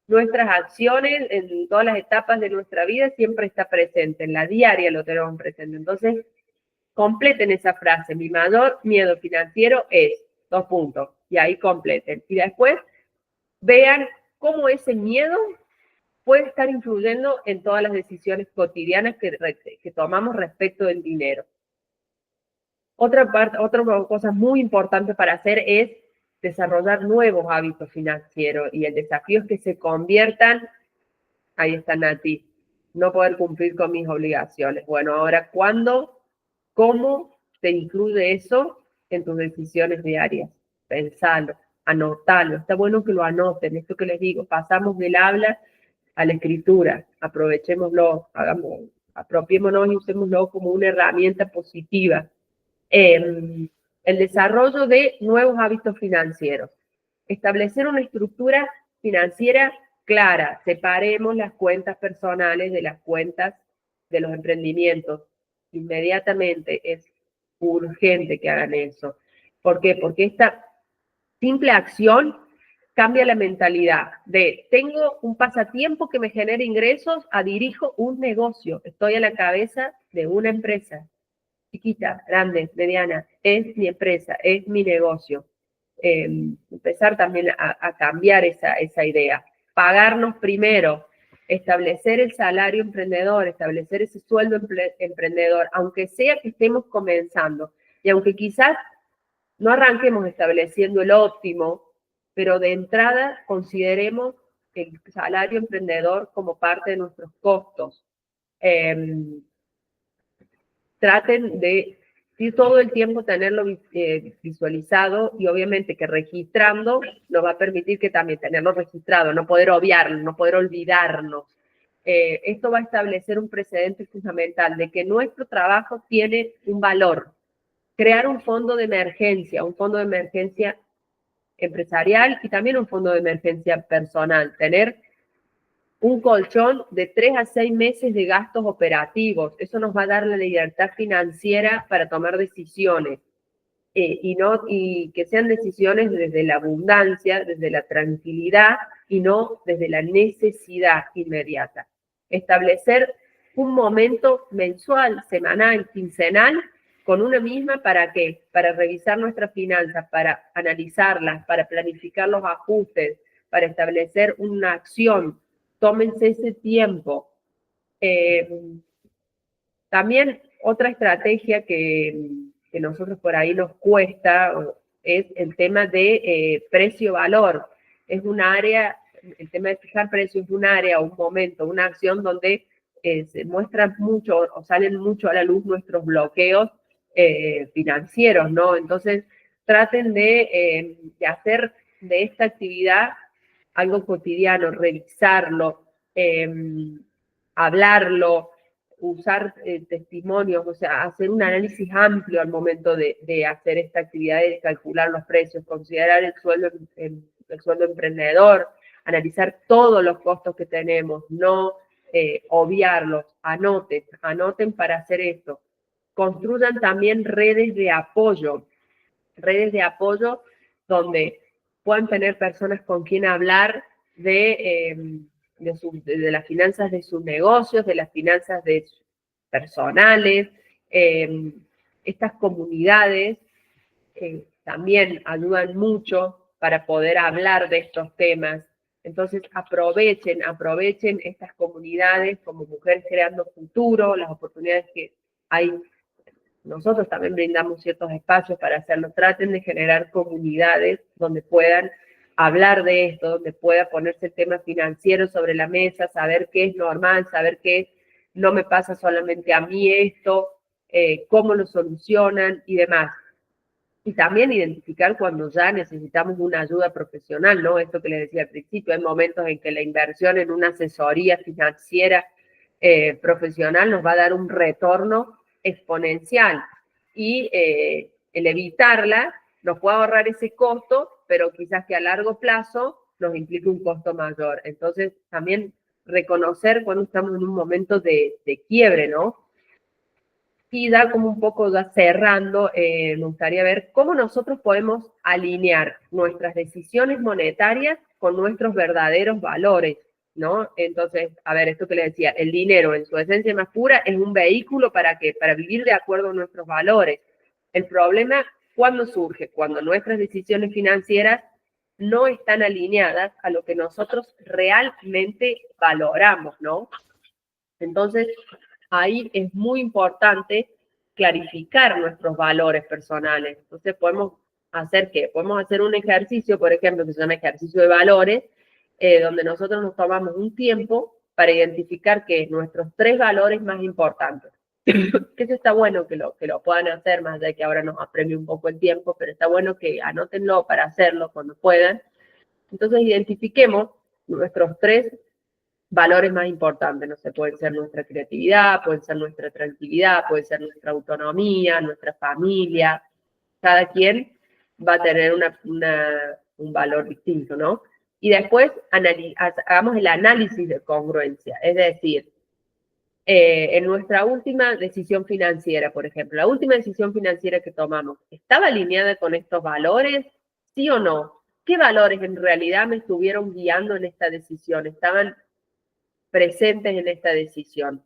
nuestras acciones, en todas las etapas de nuestra vida, siempre está presente, en la diaria lo tenemos presente. Entonces, completen esa frase, mi mayor miedo financiero es, 2 puntos, y ahí completen. Y después vean cómo ese miedo puede estar influyendo en todas las decisiones cotidianas que tomamos respecto del dinero. Otra cosa muy importante para hacer es desarrollar nuevos hábitos financieros y el desafío es que se conviertan, ahí está Nati, no poder cumplir con mis obligaciones. Bueno, ahora, cómo te incluye eso en tus decisiones diarias? Pensalo, anotalo, está bueno que lo anoten, esto que les digo, pasamos del habla a la escritura, aprovechémoslo, apropiémonos y usémoslo como una herramienta positiva. El desarrollo de nuevos hábitos financieros. Establecer una estructura financiera clara. Separemos las cuentas personales de las cuentas de los emprendimientos. Inmediatamente es urgente que hagan eso. ¿Por qué? Porque esta simple acción cambia la mentalidad de tengo un pasatiempo que me genera ingresos a dirijo un negocio. Estoy a la cabeza de una empresa chiquita, grande, mediana, es mi empresa, es mi negocio. Empezar también a cambiar esa idea. Pagarnos primero, establecer el salario emprendedor, establecer ese sueldo emprendedor, aunque sea que estemos comenzando. Y aunque quizás no arranquemos estableciendo el óptimo, pero de entrada consideremos el salario emprendedor como parte de nuestros costos. Traten de todo el tiempo tenerlo visualizado y obviamente que registrando nos va a permitir que también tenerlo registrado, no poder obviarlo, no poder olvidarnos. Esto va a establecer un precedente fundamental de que nuestro trabajo tiene un valor. Crear un fondo de emergencia empresarial y también un fondo de emergencia personal. Tener un colchón de 3 a 6 meses de gastos operativos. Eso nos va a dar la libertad financiera para tomar decisiones. Y que sean decisiones desde la abundancia, desde la tranquilidad y no desde la necesidad inmediata. Establecer un momento mensual, semanal, quincenal con una misma, ¿para qué? Para revisar nuestras finanzas, para analizarlas, para planificar los ajustes, para establecer una acción. Tómense ese tiempo. También otra estrategia que nosotros por ahí nos cuesta es el tema de precio-valor. Es un área, el tema de fijar precios es un área, un momento, una acción donde se muestran mucho o salen mucho a la luz nuestros bloqueos financieros, ¿no? Entonces, traten de hacer de esta actividad algo cotidiano, revisarlo, hablarlo, usar testimonios, o sea, hacer un análisis amplio al momento de hacer esta actividad y de calcular los precios, considerar el sueldo emprendedor, analizar todos los costos que tenemos, no obviarlos, anoten para hacer esto. Construyan también redes de apoyo donde puedan tener personas con quien hablar de las finanzas de sus negocios, de las finanzas personales. Estas comunidades también ayudan mucho para poder hablar de estos temas. Entonces aprovechen estas comunidades como Mujeres Creando Futuro, las oportunidades que hay. Nosotros también brindamos ciertos espacios para hacerlo. Traten de generar comunidades donde puedan hablar de esto, donde pueda ponerse el tema financiero sobre la mesa, saber qué es normal, saber qué no me pasa solamente a mí esto, cómo lo solucionan y demás. Y también identificar cuando ya necesitamos una ayuda profesional, ¿no? Esto que les decía al principio, hay momentos en que la inversión en una asesoría financiera profesional nos va a dar un retorno exponencial y el evitarla nos puede ahorrar ese costo, pero quizás que a largo plazo nos implique un costo mayor. Entonces, también reconocer cuando estamos en un momento de quiebre, ¿no? Y da como un poco ya cerrando, me gustaría ver cómo nosotros podemos alinear nuestras decisiones monetarias con nuestros verdaderos valores, ¿no? Entonces, a ver, esto que le decía, el dinero en su esencia más pura es un vehículo para ¿qué? Para vivir de acuerdo a nuestros valores. El problema, ¿cuándo surge? Cuando nuestras decisiones financieras no están alineadas a lo que nosotros realmente valoramos, ¿no? Entonces, ahí es muy importante clarificar nuestros valores personales. Entonces podemos hacer ¿qué? Podemos hacer un ejercicio, por ejemplo, que se llama ejercicio de valores, donde nosotros nos tomamos un tiempo para identificar que nuestros 3 valores más importantes. Que eso está bueno que lo puedan hacer, más de que ahora nos apremie un poco el tiempo, pero está bueno que anótenlo para hacerlo cuando puedan. Entonces identifiquemos nuestros 3 valores más importantes, no sé, pueden ser nuestra creatividad, pueden ser nuestra tranquilidad, puede ser nuestra autonomía, nuestra familia. Cada quien va a tener un valor distinto, ¿no? Y después hagamos el análisis de congruencia, es decir, en nuestra última decisión financiera, por ejemplo, la última decisión financiera que tomamos, ¿estaba alineada con estos valores? ¿Sí o no? ¿Qué valores en realidad me estuvieron guiando en esta decisión? ¿Estaban presentes en esta decisión?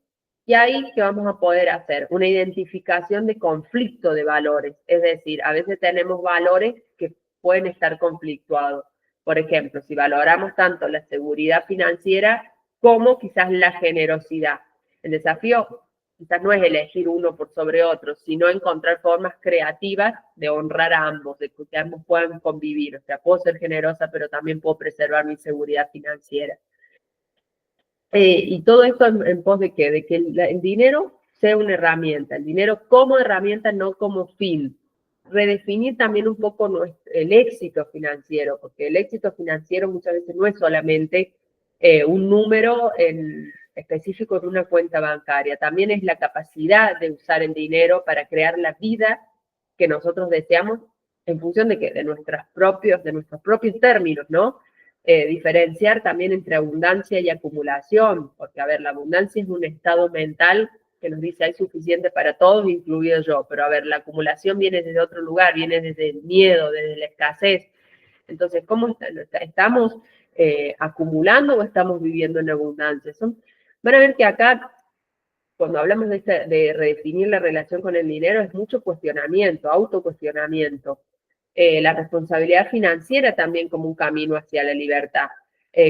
Y ahí, ¿qué vamos a poder hacer? Una identificación de conflicto de valores. Es decir, a veces tenemos valores que pueden estar conflictuados. Por ejemplo, si valoramos tanto la seguridad financiera como quizás la generosidad. El desafío quizás no es elegir uno por sobre otro, sino encontrar formas creativas de honrar a ambos, de que ambos puedan convivir. O sea, puedo ser generosa, pero también puedo preservar mi seguridad financiera. Y todo esto en pos de ¿qué? De que el dinero sea una herramienta, el dinero como herramienta, no como fin. Redefinir también un poco el éxito financiero, porque el éxito financiero muchas veces no es solamente un número específico en una cuenta bancaria, también es la capacidad de usar el dinero para crear la vida que nosotros deseamos en función de, ¿qué? De nuestros propios términos, ¿no? Diferenciar también entre abundancia y acumulación, porque, a ver, la abundancia es un estado mental que nos dice hay suficiente para todos, incluido yo, pero, a ver, la acumulación viene desde otro lugar, viene desde el miedo, desde la escasez. Entonces, ¿cómo estamos acumulando o estamos viviendo en abundancia? Van a ver que acá, cuando hablamos de redefinir la relación con el dinero, es mucho cuestionamiento, autocuestionamiento. La responsabilidad financiera también como un camino hacia la libertad.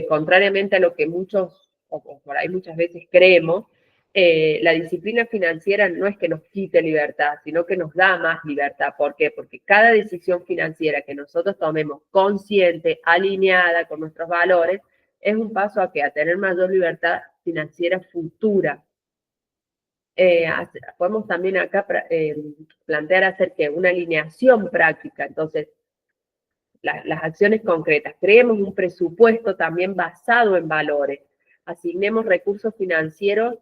Contrariamente a lo que muchos, o por ahí muchas veces creemos, la disciplina financiera no es que nos quite libertad, sino que nos da más libertad. ¿Por qué? Porque cada decisión financiera que nosotros tomemos consciente, alineada con nuestros valores, es un paso a tener mayor libertad financiera futura. Podemos también acá plantear hacer que una alineación práctica, entonces las acciones concretas, creemos un presupuesto también basado en valores, asignemos recursos financieros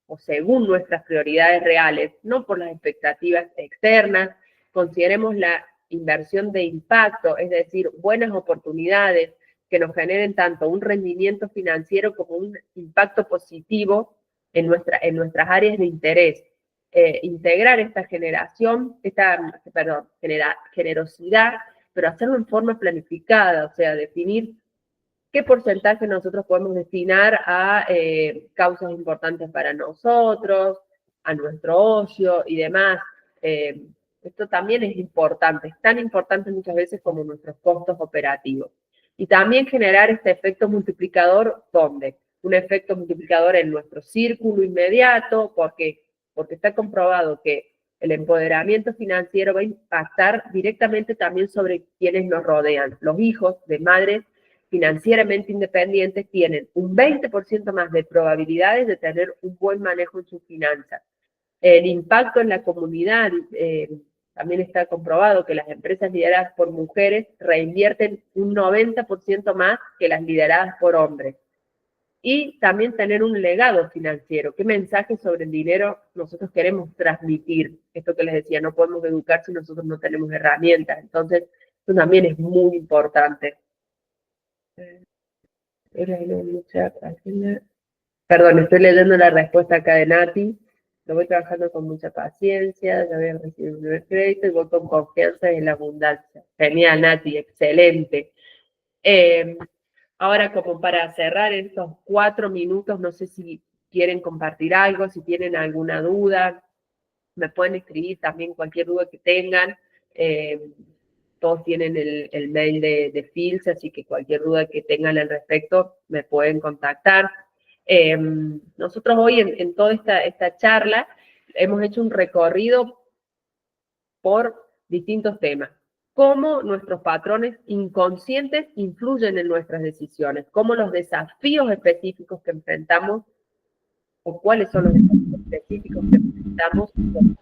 o según nuestras prioridades reales, no por las expectativas externas, consideremos la inversión de impacto, es decir, buenas oportunidades que nos generen tanto un rendimiento financiero como un impacto positivo en nuestras áreas de interés. Integrar esta generosidad, pero hacerlo en forma planificada, o sea, definir qué porcentaje nosotros podemos destinar a causas importantes para nosotros, a nuestro ocio y demás. Esto también es importante, es tan importante muchas veces como nuestros costos operativos. Y también generar este efecto multiplicador, ¿dónde? Un efecto multiplicador en nuestro círculo inmediato, porque está comprobado que el empoderamiento financiero va a impactar directamente también sobre quienes nos rodean. Los hijos de madres financieramente independientes tienen un 20% más de probabilidades de tener un buen manejo en sus finanzas. El impacto en la comunidad, también está comprobado que las empresas lideradas por mujeres reinvierten un 90% más que las lideradas por hombres. Y también tener un legado financiero. ¿Qué mensaje sobre el dinero nosotros queremos transmitir? Esto que les decía, no podemos educar si nosotros no tenemos herramientas. Entonces, eso también es muy importante. Perdón, estoy leyendo la respuesta acá de Nati. Lo voy trabajando con mucha paciencia, ya voy a recibir un primer crédito y voy con confianza en la abundancia. Genial, Nati, excelente. Ahora, como para cerrar estos 4 minutos, no sé si quieren compartir algo, si tienen alguna duda, me pueden escribir también cualquier duda que tengan. Todos tienen el mail de Fils, así que cualquier duda que tengan al respecto me pueden contactar. Nosotros hoy en toda esta charla hemos hecho un recorrido por distintos temas. Cómo nuestros patrones inconscientes influyen en nuestras decisiones, cómo los desafíos específicos que enfrentamos, o cuáles son los desafíos específicos que enfrentamos como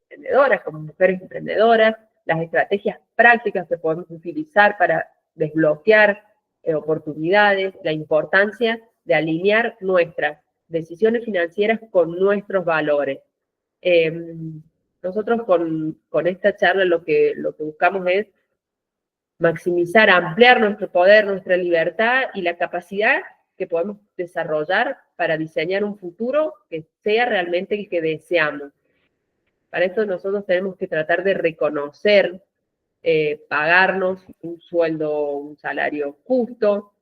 emprendedoras, como mujeres emprendedoras, las estrategias prácticas que podemos utilizar para desbloquear oportunidades, la importancia de alinear nuestras decisiones financieras con nuestros valores. Nosotros con esta charla lo que buscamos es maximizar, ampliar nuestro poder, nuestra libertad y la capacidad que podemos desarrollar para diseñar un futuro que sea realmente el que deseamos. Para esto nosotros tenemos que tratar de reconocer, pagarnos un sueldo, un salario justo.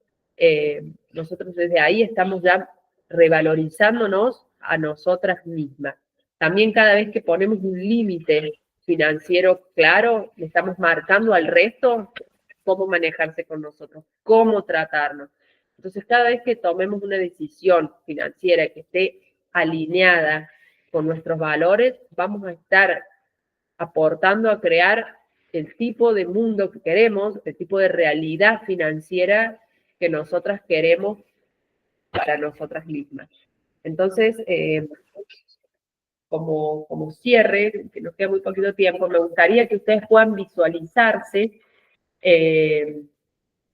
Nosotros desde ahí estamos ya revalorizándonos a nosotras mismas. También cada vez que ponemos un límite financiero claro, le estamos marcando al resto cómo manejarse con nosotros, cómo tratarnos. Entonces, cada vez que tomemos una decisión financiera que esté alineada con nuestros valores, vamos a estar aportando a crear el tipo de mundo que queremos, el tipo de realidad financiera que nosotras queremos para nosotras mismas. Entonces, como cierre, que nos queda muy poquito tiempo, me gustaría que ustedes puedan visualizarse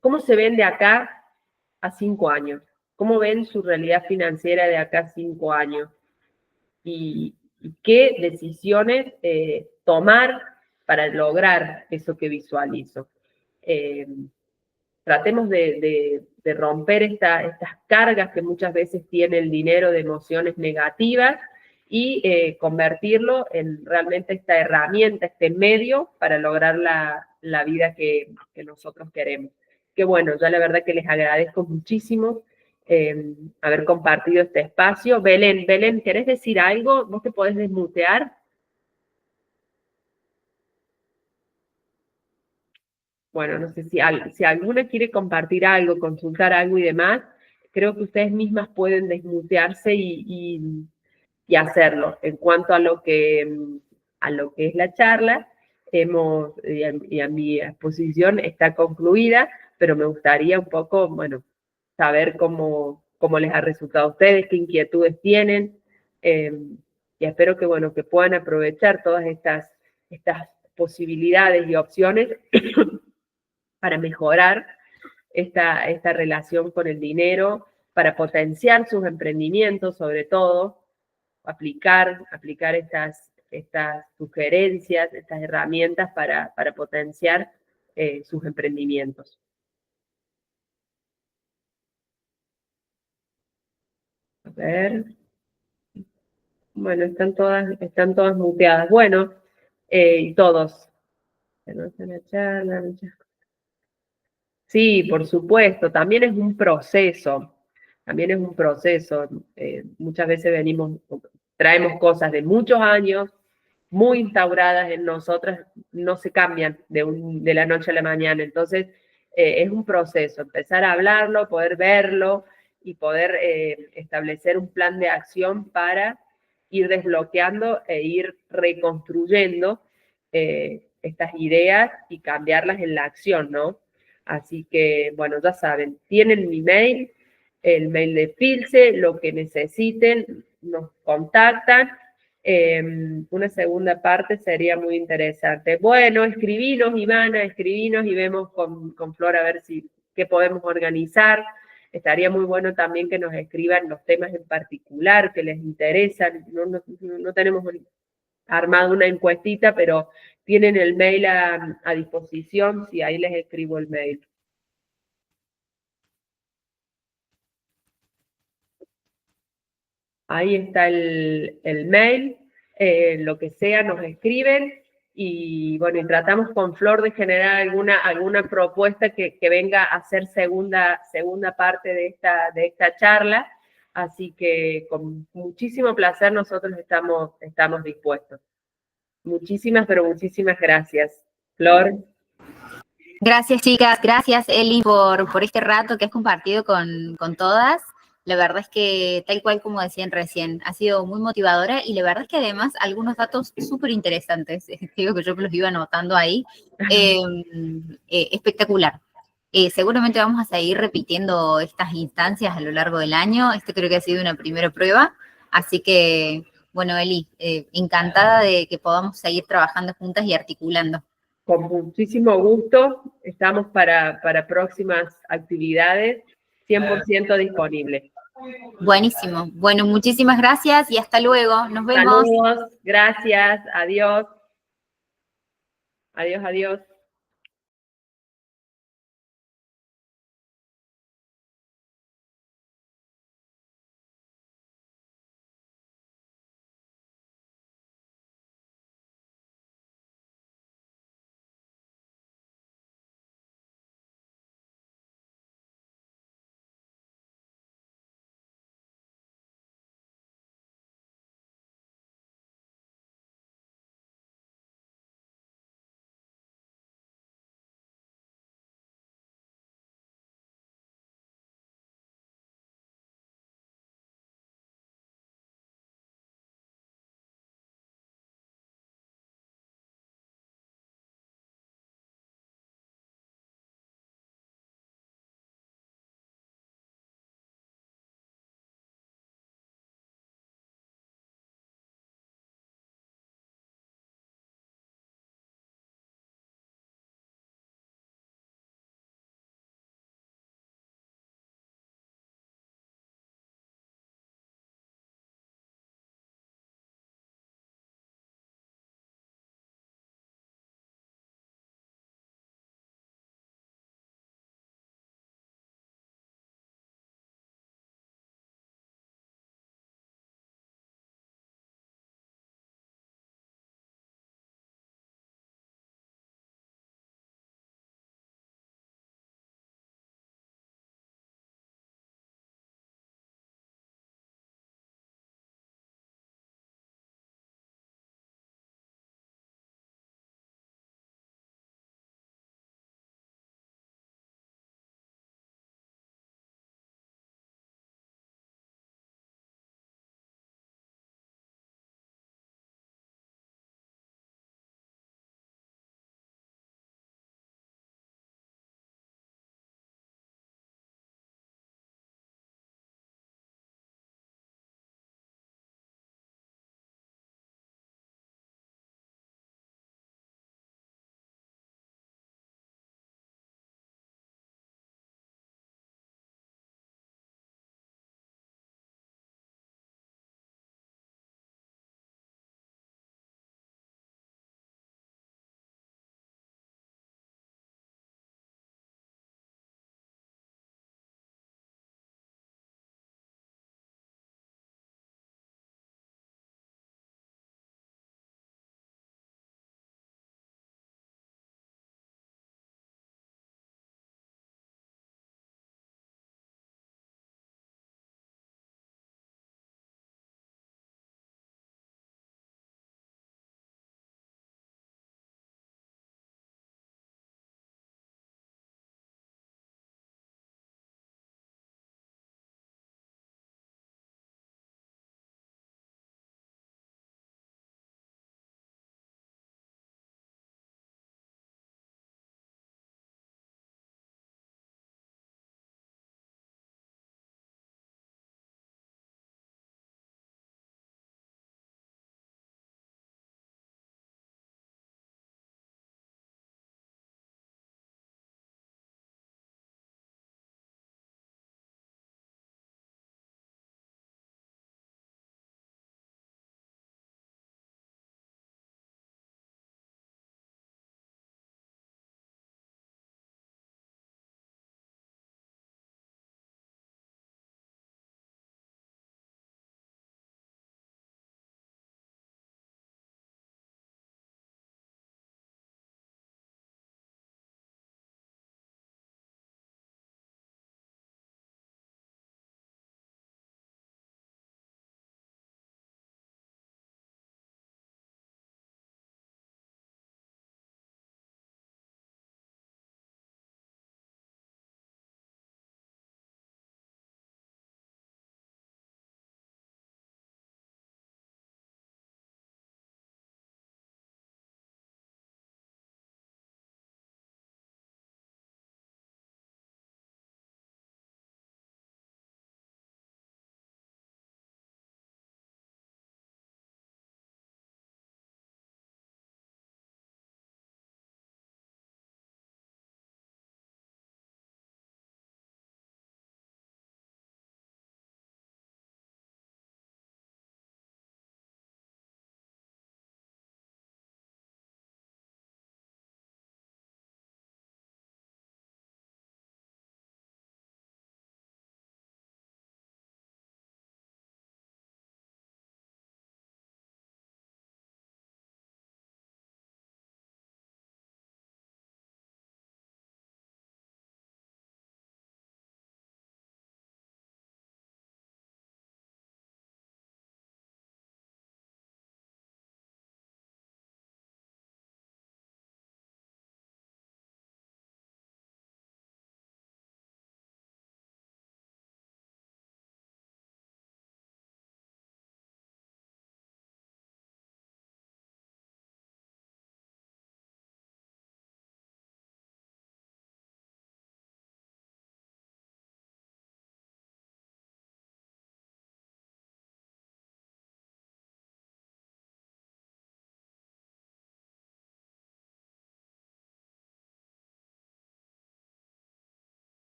cómo se ven de acá a 5 años, cómo ven su realidad financiera de acá a 5 años y qué decisiones tomar para lograr eso que visualizo. Tratemos de romper estas cargas que muchas veces tiene el dinero de emociones negativas y convertirlo en realmente esta herramienta, este medio para lograr la vida que nosotros queremos. Que bueno, yo la verdad que les agradezco muchísimo haber compartido este espacio. Belén, ¿querés decir algo? ¿Vos te podés desmutear? Bueno, no sé si alguna quiere compartir algo, consultar algo y demás, creo que ustedes mismas pueden desmutearse y hacerlo. En cuanto a lo que es la charla, y a mi exposición está concluida, pero me gustaría un poco, bueno, saber cómo les ha resultado a ustedes, qué inquietudes tienen, y espero que, bueno, que puedan aprovechar todas estas posibilidades y opciones para mejorar esta relación con el dinero, para potenciar sus emprendimientos, sobre todo, aplicar estas sugerencias, estas herramientas para potenciar sus emprendimientos. A ver. Bueno, están todas muteadas. Bueno, y todos. Sí, por supuesto, también es un proceso, muchas veces traemos cosas de muchos años, muy instauradas en nosotras, no se cambian de la noche a la mañana, entonces es un proceso, empezar a hablarlo, poder verlo y poder establecer un plan de acción para ir desbloqueando e ir reconstruyendo estas ideas y cambiarlas en la acción, ¿no? Así que, bueno, ya saben, tienen mi mail, el mail de Filce, lo que necesiten, nos contactan. Una segunda parte sería muy interesante. Bueno, escribinos, Ivana, escribinos y vemos con Flor a ver qué podemos organizar. Estaría muy bueno también que nos escriban los temas en particular que les interesan. No tenemos armado una encuestita, pero tienen el mail a disposición, si ahí les escribo el mail. Ahí está el mail, lo que sea nos escriben y bueno, y tratamos con Flor de generar alguna propuesta que venga a ser segunda parte de esta charla, así que con muchísimo placer nosotros estamos dispuestos. Muchísimas, pero muchísimas gracias. Flor. Gracias, chicas. Gracias, Eli, por este rato que has compartido con todas. La verdad es que, tal cual como decían recién, ha sido muy motivadora y la verdad es que además algunos datos súper interesantes, digo que yo los iba anotando ahí, espectacular. Seguramente vamos a seguir repitiendo estas instancias a lo largo del año. Esto creo que ha sido una primera prueba. Así que, bueno, Eli, encantada de que podamos seguir trabajando juntas y articulando. Con muchísimo gusto, estamos para próximas actividades, 100% disponible. Buenísimo. Bueno, muchísimas gracias y hasta luego. Nos vemos. Saludos, gracias, adiós. Adiós, adiós.